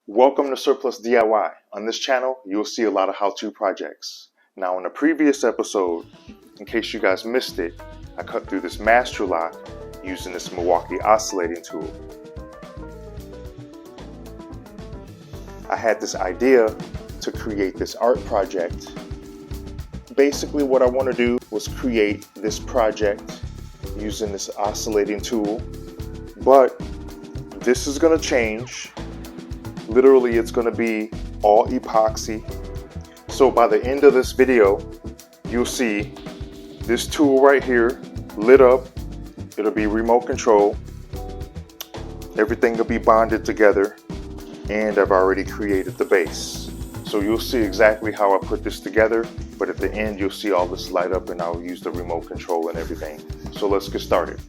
Welcome to Surplus DIY. On this channel, you'll see a lot of how-to projects. Now, in a previous episode, in case you guys missed it, I cut through this master lock using this Milwaukee oscillating tool. I had this idea to create this art project. Basically, what I want to do was create this project using this oscillating tool, but this is going to change. Literally, it's going to be all epoxy. So by the end of this video, you'll see this tool right here lit up. It'll be remote control. Everything will be bonded together, and I've already created the base. So you'll see exactly how I put this together, but at the end you'll see all this light up and I'll use the remote control and everything. So let's get started.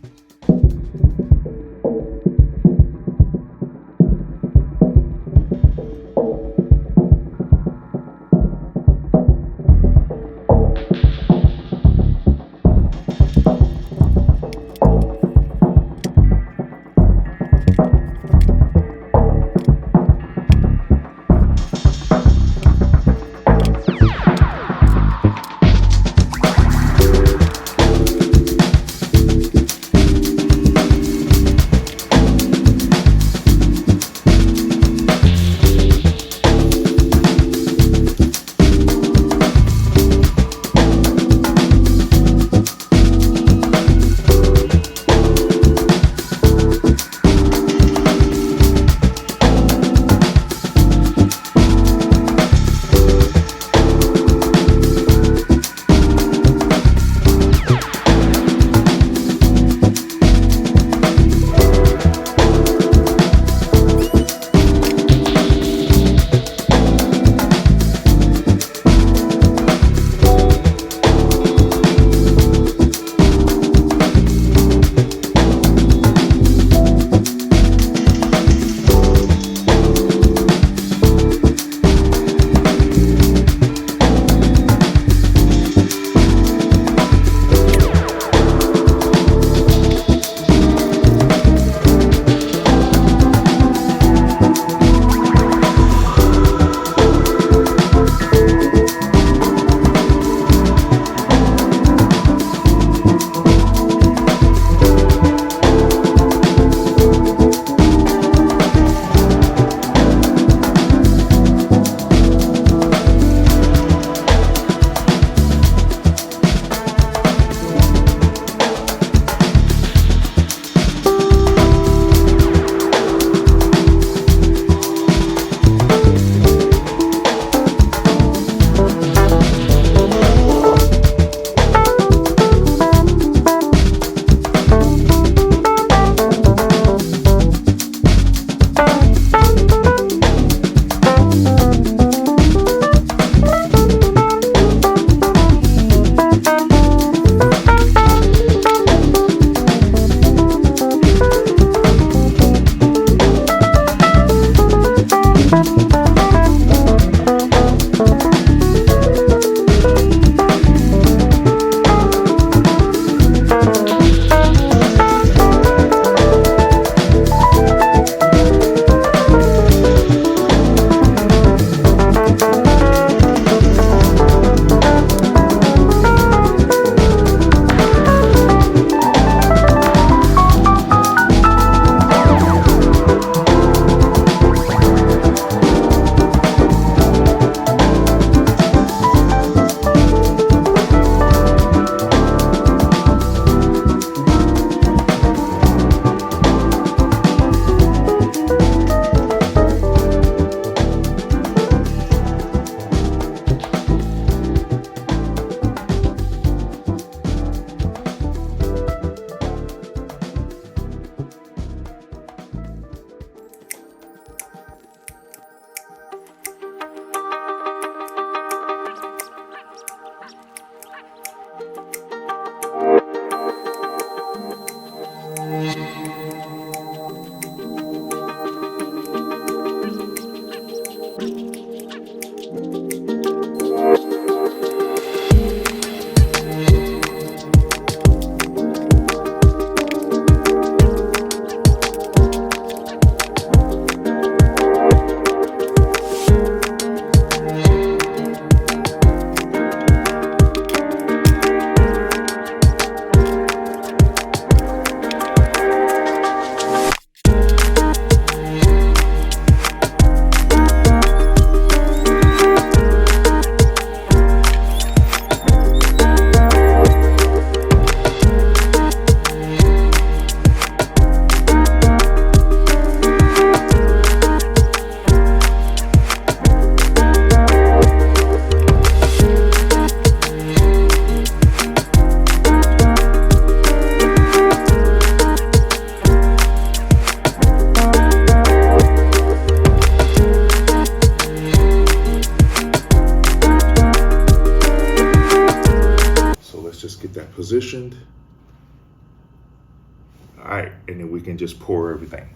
just pour everything.